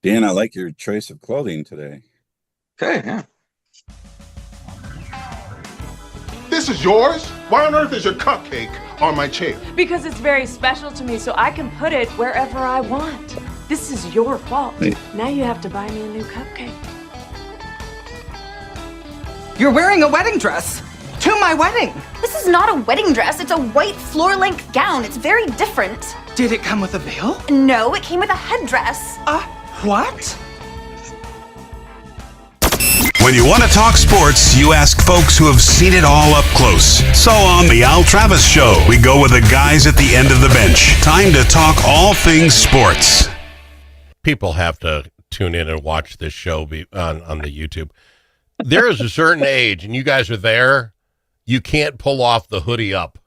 Dan, I like your choice of clothing today. Okay, yeah. This is yours? Why on earth is your cupcake on my chair? Because it's very special to me, so I can put it wherever I want. This is your fault. Wait. Now you have to buy me a new cupcake. You're wearing a wedding dress to my wedding. This is not a wedding dress. It's a white floor-length gown. It's very different. Did it come with a veil? No, it came with a headdress. What? When you want to talk sports, you ask folks who have seen it all up close. So on The Al Travis Show, we go with the guys at the end of the bench. Time to talk all things sports. People have to tune in and watch this show on the YouTube. There is a certain age, and you guys are there, you can't pull off the hoodie up.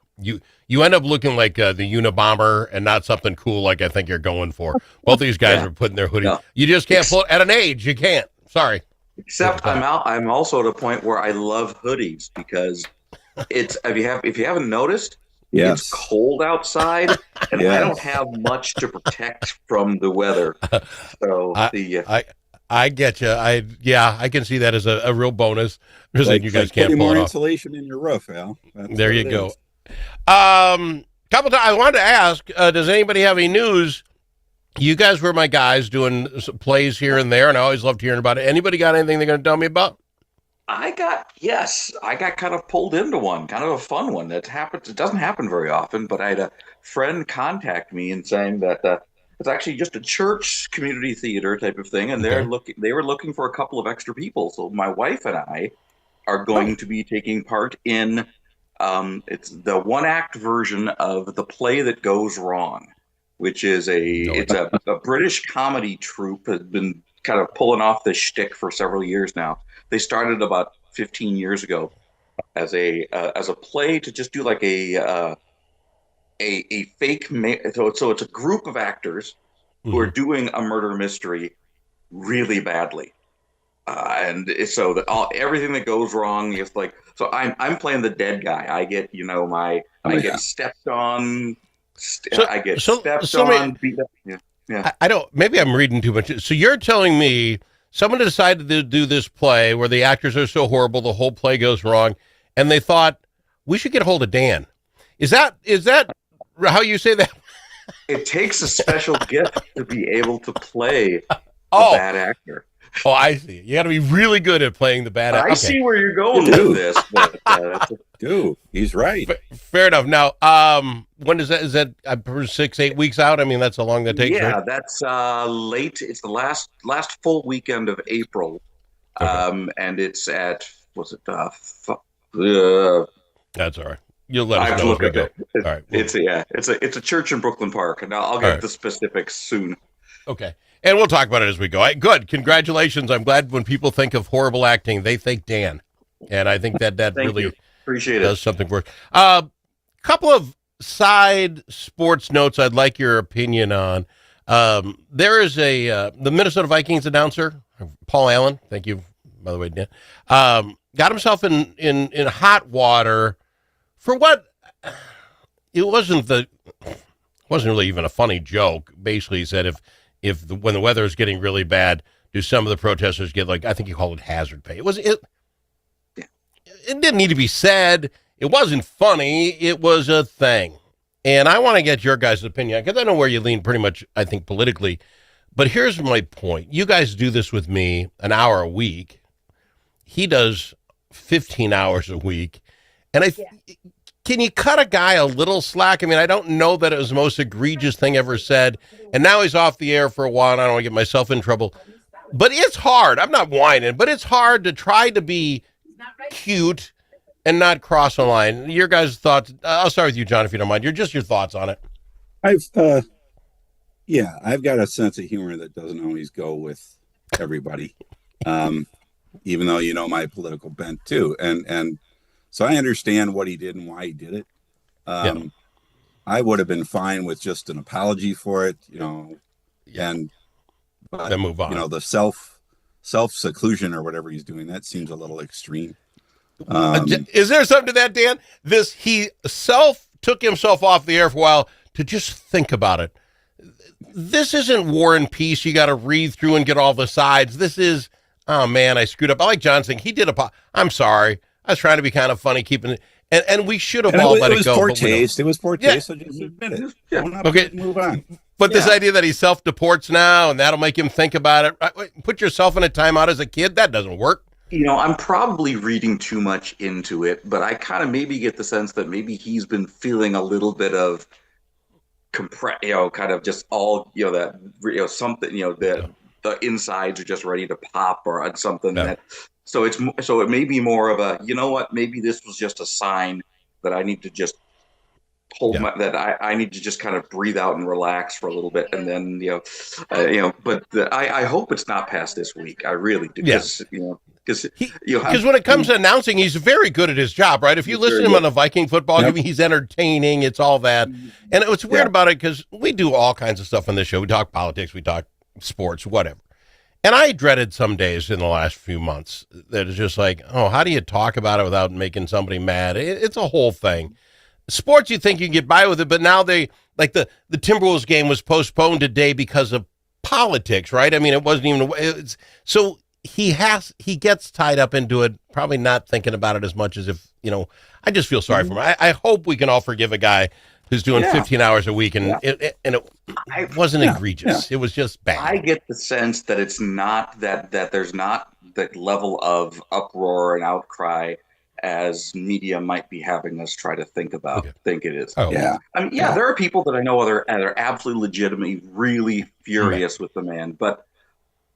You end up looking like the Unabomber and not something cool like I think you're going for. Both these guys are putting their hoodie. No. You just can't pull it. At an age, you can't. Sorry. Except I'm also at a point where I love hoodies because it's if you haven't noticed, Yes. it's cold outside and I Yes. don't have much to protect from the weather. So I get you. I can see that as a real bonus. Just like you guys can't putting pull more it off. insulation in your roof, Al. That's There what you it go. is. Couple times I wanted to ask, does anybody have any news? You guys were my guys doing some plays here and there, and I always loved hearing about it. Anybody got anything they're going to tell me about? I got kind of pulled into one, kind of a fun one that happens. It doesn't happen very often, but I had a friend contact me and saying that it's actually just a church community theater type of thing, and they were looking for a couple of extra people. So my wife and I are going to be taking part in it's the one act version of The Play That Goes Wrong, which is a British comedy troupe has been kind of pulling off this shtick for several years now. They started about 15 years ago as a play to just do like a fake so it's a group of actors who are doing a murder mystery really badly, and so everything that goes wrong is like, so I'm playing the dead guy. I get get stepped on. I get stepped on. Beat up. Yeah. I don't. Maybe I'm reading too much. So you're telling me someone decided to do this play where the actors are so horrible, the whole play goes wrong, and they thought we should get a hold of Dan. Is that how you say that? It takes a special gift to be able to play a bad actor. Oh, I see. You got to be really good at playing the bad actor. I see where you're going with this, but Dude, he's right. Fair enough. Now, when is that? Is that 6-8 weeks out? I mean, that's how long that takes. yeah, right? that's late. It's the last full weekend of April, and it's at that's all right. You'll let I us have to know as look we at go. it. All right. It's a church in Brooklyn Park, and I'll get right. the specifics soon. Okay. And we'll talk about it as we go. Good. Congratulations. I'm glad when people think of horrible acting, they think Dan. And I think that Thank really you. Appreciate does it. something for us. Couple of side sports notes I'd like your opinion on. There is the Minnesota Vikings announcer, Paul Allen. Thank you, by the way, Dan. Got himself in hot water for what it wasn't really even a funny joke. Basically, he said when the weather is getting really bad, do some of the protesters get, like, I think he called it hazard pay. It didn't need to be said. It wasn't funny. It was a thing. And I want to get your guys' opinion, because I know where you lean pretty much, I think, politically. But here's my point. You guys do this with me an hour a week. He does 15 hours a week. And can you cut a guy a little slack? I mean, I don't know that it was the most egregious thing ever said. And now he's off the air for a while, and I don't want to get myself in trouble. But it's hard. I'm not whining, but it's hard to try to be cute and not cross the line. Your guys' thoughts. I'll start with you, John, if you don't mind. Your thoughts on it. I've got a sense of humor that doesn't always go with everybody. Even though you know my political bent too. And so I understand what he did and why he did it. I would have been fine with just an apology for it, and then move on. The self seclusion or whatever he's doing, that seems a little extreme. Is there something to that, Dan? He took himself off the air for a while to just think about it. this isn't War and Peace. You got to read through and get all the sides. This is, oh man, I screwed up. I like John saying he did I'm sorry. I was trying to be kind of funny, keeping it, and we should have all let it go. Poor taste. It was poor taste. So just admit it. Okay, move on. But this idea that he self-deports now and that'll make him think about it. Put yourself in a timeout as a kid. That doesn't work. I'm probably reading too much into it, but I kind of maybe get the sense that maybe he's been feeling a little bit of kind of just all, that, something, the insides are just ready to pop or something that. So it may be more of a, maybe this was just a sign that I need to just hold I need to just kind of breathe out and relax for a little bit, and then I hope it's not past this week. I really do, because when it comes to announcing, he's very good at his job, right? If you listen to him on a Viking football game, he's entertaining. It's all that, and what's weird about it, because we do all kinds of stuff on this show. We talk politics, we talk sports, whatever. And I dreaded some days in the last few months that it's just like, oh, how do you talk about it without making somebody mad? It's a whole thing. Sports, you think you can get by with it, but now the Timberwolves game was postponed today because of politics, right? I mean, it wasn't even so he gets tied up into it, probably not thinking about it as much as if, I just feel sorry for him. I hope we can all forgive a guy who's doing 15 hours a week, and it wasn't egregious. It was just bad. I get the sense that it's not that there's not that level of uproar and outcry as media might be having us try to think it is. Oh, yeah. I mean, there are people that I know are absolutely legitimately really furious with the man, but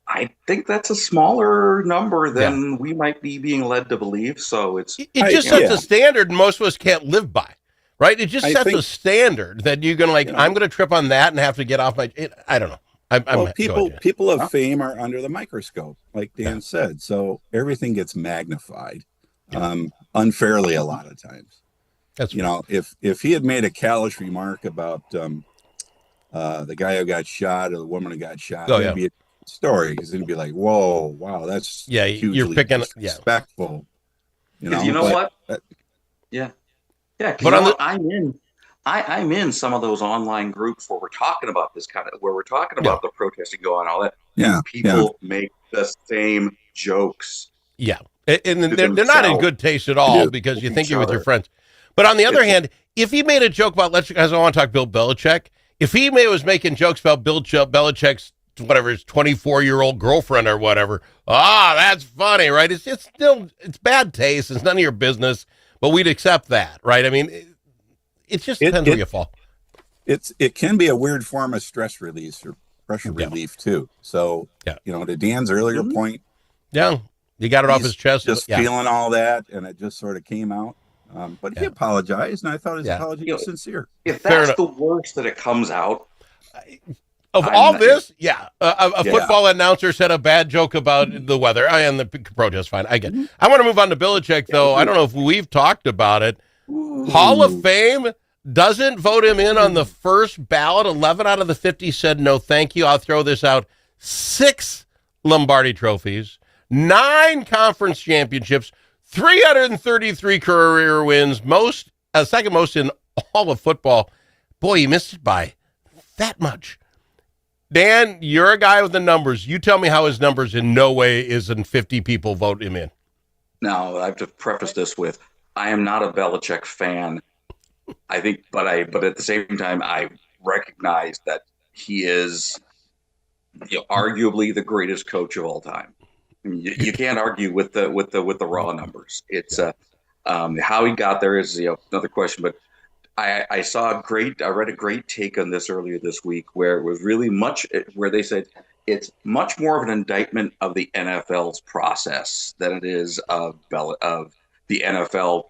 I think that's a smaller number than we might be being led to believe. So it just sets a standard most of us can't live by, right? It just sets a standard that you're going to I'm going to trip on that and have to get off my, I don't know. People of fame are under the microscope, like Dan said. So everything gets magnified. Unfairly a lot of times. That's if he had made a callous remark about the guy who got shot or the woman who got shot, it'd be a story, because it'd be like, whoa, wow, that's hugely you're picking disrespectful. But I'm in some of those online groups where we're talking about this where we're talking about the protesting going on, all that. Yeah, people make the same jokes. Yeah. And they're not in good taste at all, because you think you're with your friends. But on the other hand, if he made a joke about, guys, I want to talk Bill Belichick. If he was making jokes about Bill Belichick's, his 24-year-old girlfriend or whatever, that's funny, right? It's still, it's bad taste. It's none of your business, but we'd accept that, right? I mean, it just depends where you fall. It can be a weird form of stress release or pressure relief too. So, to Dan's earlier point. Yeah. You got it off his chest. Just feeling all that, and it just sort of came out. But he apologized, and I thought his apology was sincere. If that's the worst that it comes out. A football announcer said a bad joke about the weather and the protest. Fine, I get it. I want to move on to Belichick, though. I don't know if we've talked about it. Hall of Fame doesn't vote him in on the first ballot. 11 out of the 50 said no, thank you. I'll throw this out. 6 Lombardi trophies. 9 conference championships, 333 career wins, second most in all of football. Boy, you missed it by that much. Dan, you're a guy with the numbers. You tell me how his numbers in no way isn't 50 people vote him in. Now, I have to preface this with, I am not a Belichick fan. I think, but at the same time, I recognize that he is arguably the greatest coach of all time. You can't argue with the raw numbers. It's how he got there is another question. But I read a great take on this earlier this week, where it was really where they said it's much more of an indictment of the NFL's process than it is of the NFL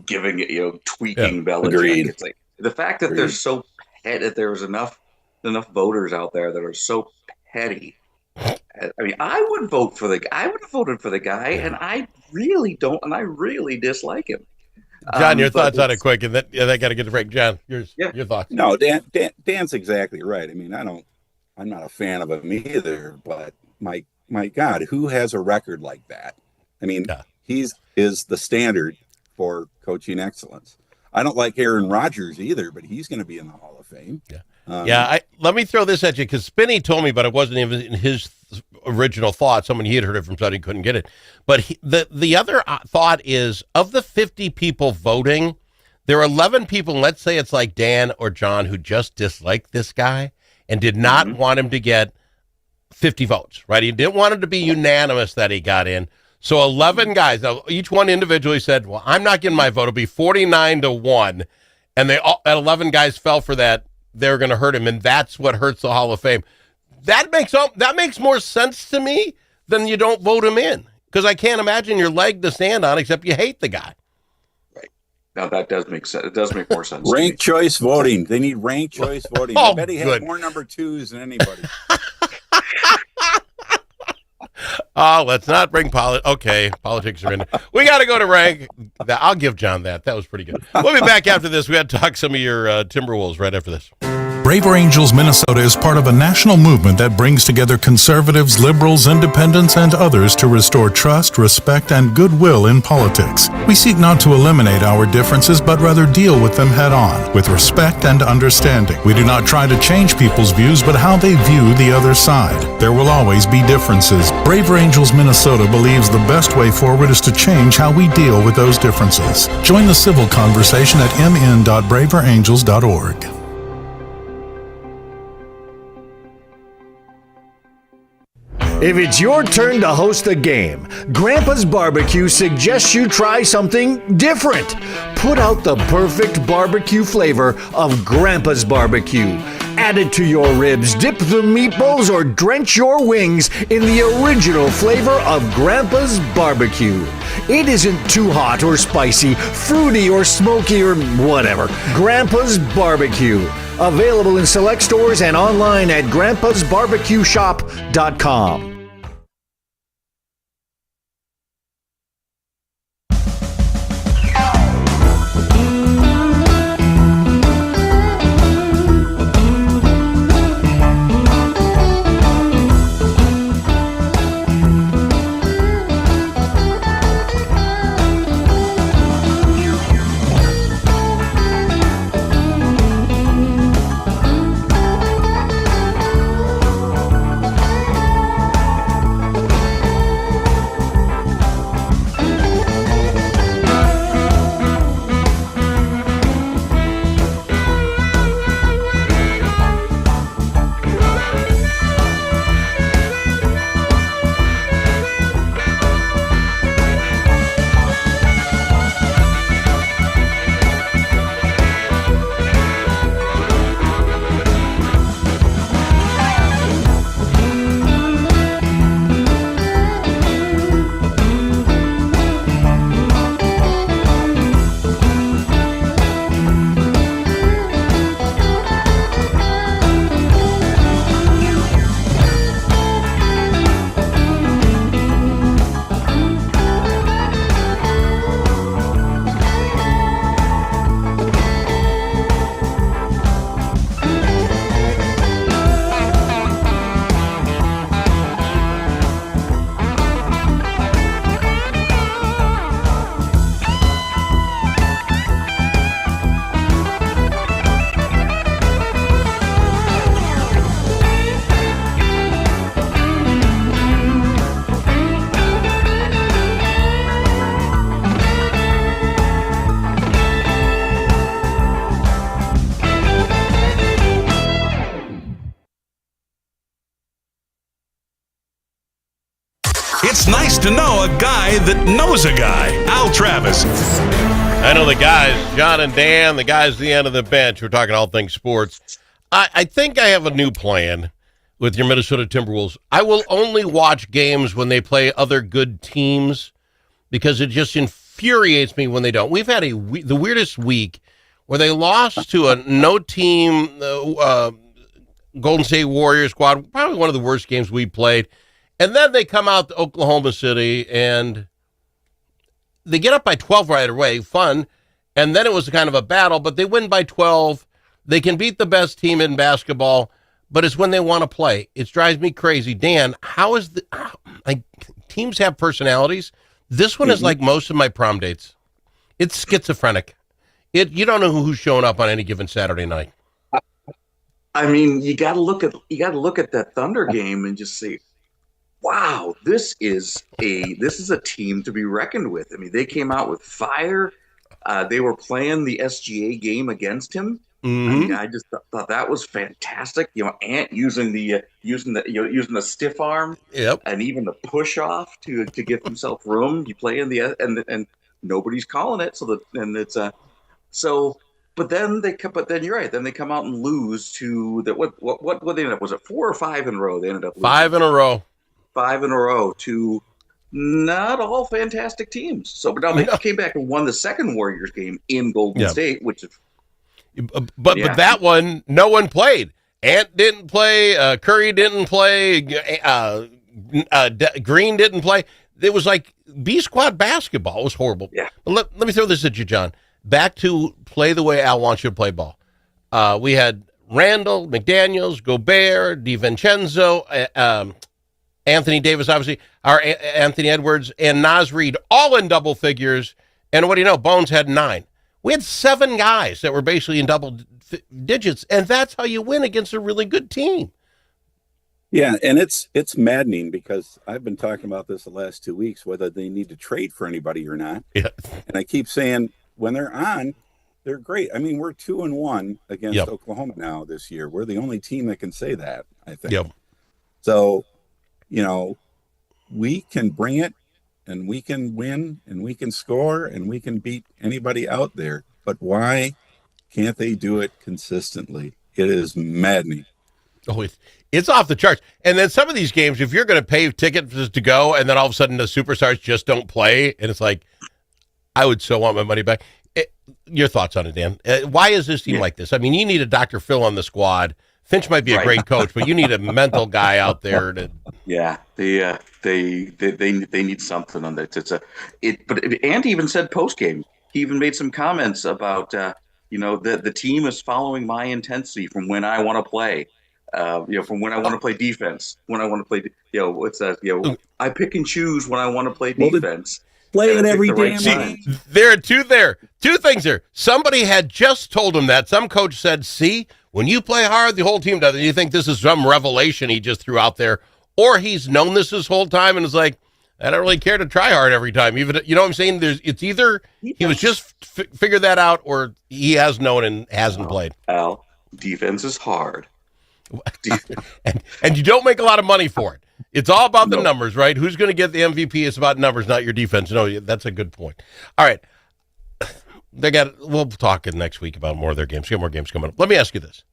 giving tweaking Belichick. Agreed. It's like the fact that they're so petty, that there's enough voters out there that are so petty. I mean, I would have voted for the guy, and I really don't, and I really dislike him. John, your thoughts on it quick, and then got to get the break. John, your thoughts? No, Dan's exactly right. I mean, I'm not a fan of him either, but my God, who has a record like that? I mean, he is the standard for coaching excellence. I don't like Aaron Rodgers either, but he's going to be in the Hall of Fame. Yeah. Let me throw this at you because Spinney told me, but it wasn't even in his original thought. Someone he had heard it from somebody couldn't get it. But the other thought is, of the 50 people voting, there are 11 people, let's say it's like Dan or John, who just disliked this guy and did not want him to get 50 votes, right? He didn't want it to be unanimous that he got in. So 11 guys, now each one individually said, well, I'm not getting my vote. It'll be 49-1. And 11 guys fell for that. They're going to hurt him. And that's what hurts the Hall of Fame. That makes more sense to me than you don't vote him in. Because I can't imagine your leg to stand on, except you hate the guy. Right. Now that does make sense. It does make more sense. Ranked choice voting. They need ranked choice voting. Oh, I bet he had more number 2s than anybody. Oh, let's not bring politics are in. We got to go to rank. I'll give John that. That was pretty good. We'll be back after this. We got to talk some of your Timberwolves right after this. Braver Angels Minnesota is part of a national movement that brings together conservatives, liberals, independents, and others to restore trust, respect, and goodwill in politics. We seek not to eliminate our differences, but rather deal with them head on, with respect and understanding. We do not try to change people's views, but how they view the other side. There will always be differences. Braver Angels Minnesota believes the best way forward is to change how we deal with those differences. Join the civil conversation at mn.braverangels.org. If it's your turn to host a game, Grandpa's Barbecue suggests you try something different. Put out the perfect barbecue flavor of Grandpa's Barbecue. Add it to your ribs, dip the meatballs, or drench your wings in the original flavor of Grandpa's Barbecue. It isn't too hot or spicy, fruity or smoky or whatever. Grandpa's Barbecue. Available in select stores and online at grandpasbarbecueshop.com. It's nice to know a guy that knows a guy. Al Travis. I know the guys, John and Dan, the guys at the end of the bench. We're talking all things sports. I think I have a new plan with your Minnesota Timberwolves. I will only watch games when they play other good teams because it just infuriates me when they don't. We've had the weirdest week where they lost to a no-team Golden State Warriors squad, probably one of the worst games we played. And then they come out to Oklahoma City and they get up by 12 right away. Fun. And then it was kind of a battle, but they win by 12. They can beat the best team in basketball, but it's when they want to play. It drives me crazy. Dan, how is teams have personalities? This one is like most of my prom dates. It's schizophrenic. You don't know who's showing up on any given Saturday night. I mean, you got to look at that Thunder game and just say, wow, this is a team to be reckoned with. I mean, they came out with fire. They were playing the SGA game against him. Mm-hmm. I mean, I just thought that was fantastic. Ant using the stiff arm, yep, and even the push off to give himself room. You play in the and nobody's calling it, But then you're right. Then they come out and lose to that. What they ended up, was it 4 or 5 in a row? They ended up losing. 5 in a row. 5 in a row to not all fantastic teams. So, but now they came back and won the second Warriors game in Golden State, which is. But that one, no one played. Ant didn't play. Curry didn't play. Green didn't play. It was like B squad basketball. It was horrible. Yeah. Let me throw this at you, John. Back to play the way Al wants you to play ball. We had Randall, McDaniels, Gobert, DiVincenzo, Anthony Davis, obviously, our Anthony Edwards, and Naz Reid, all in double figures. And what do you know? Bones had 9. We had 7 guys that were basically in double digits, and that's how you win against a really good team. Yeah, and it's maddening because I've been talking about this the last 2 weeks, whether they need to trade for anybody or not. Yeah. And I keep saying when they're on, they're great. I mean, we're 2-1 against Oklahoma now this year. We're the only team that can say that, I think. Yep. So, we can bring it, and we can win, and we can score, and we can beat anybody out there. But why can't they do it consistently? It is maddening. Oh, it's off the charts. And then some of these games, if you're going to pay tickets to go, and then all of a sudden the superstars just don't play, and it's like, I would so want my money back. Your thoughts on it, Dan? Why is this team like this? I mean, you need a Dr. Phil on the squad. Finch might be a great coach, but you need a mental guy out there to. Yeah, they need something on that. But Ant even said post game. He even made some comments about the team is following my intensity from when I want to play. From when I want to play defense, when I want to play. I pick and choose when I want to play defense. Play it every damn time. There are two things there. Somebody had just told him that. Some coach said, see, when you play hard, the whole team does it. You think this is some revelation he just threw out there, or he's known this whole time and is like, I don't really care to try hard every time. Even, you know what I'm saying? It's either he was just figured that out, or he has known and hasn't played. Al, defense is hard. and you don't make a lot of money for it. It's all about the numbers, right? Who's going to get the MVP? It's about numbers, not your defense. No, that's a good point. All right. We'll talk next week about more of their games. We got more games coming up. Let me ask you this.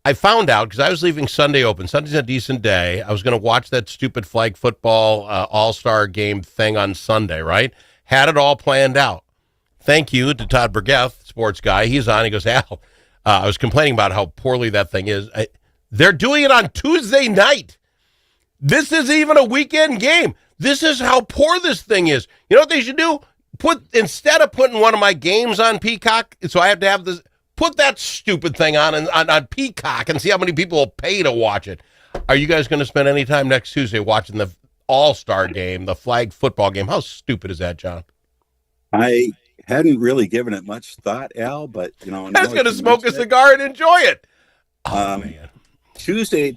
I found out, because I was leaving Sunday open. Sunday's a decent day. I was going to watch that stupid flag football all-star game thing on Sunday, right? Had it all planned out. Thank you to Todd Burgeth, sports guy. He's on. He goes, Al, I was complaining about how poorly that thing is. They're doing it on Tuesday night. This isn't even a weekend game. This is how poor this thing is. You know what they should do? Instead of putting one of my games on Peacock, so I have to have this, put that stupid thing on Peacock and see how many people will pay to watch it. Are you guys going to spend any time next Tuesday watching the all-star game, the flag football game? How stupid is that, John? I hadn't really given it much thought, Al, but I was going to smoke a cigar and enjoy it. Man. Tuesday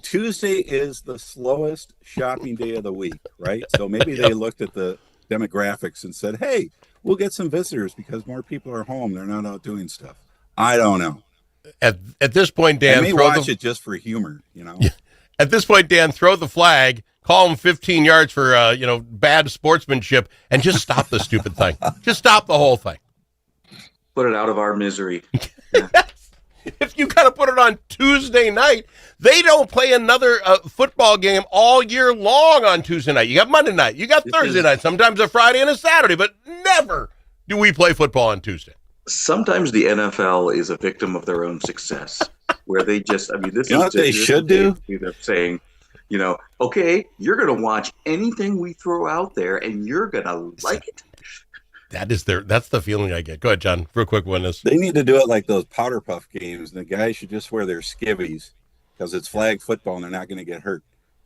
is the slowest shopping day of the week, right? So maybe they looked at the demographics and said, hey, we'll get some visitors because more people are home. They're not out doing stuff. I don't know. At this point, Dan, I may watch it just for humor, Yeah. At this point, Dan, throw the flag, call them 15 yards for bad sportsmanship, and just stop the stupid thing. Just stop the whole thing. Put it out of our misery. If you got to put it on Tuesday night, they don't play another football game all year long on Tuesday night. You got Monday night, you got Thursday night, sometimes a Friday and a Saturday, but never do we play football on Tuesday. Sometimes the NFL is a victim of their own success, where they just, this is what they should do? They're saying, okay, you're going to watch anything we throw out there and you're going to like it. That's the feeling I get. Go ahead, John. Real quick one is they need to do it like those powder puff games. And the guys should just wear their skivvies because it's flag football and they're not going to get hurt.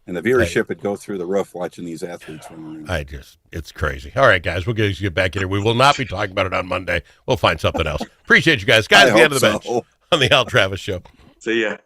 and the viewership would go through the roof watching these athletes run around. It's crazy. All right, guys, we'll get back in here. We will not be talking about it on Monday. We'll find something else. Appreciate you guys. Guys, at the end of the bench on the Al Travis Show. See ya.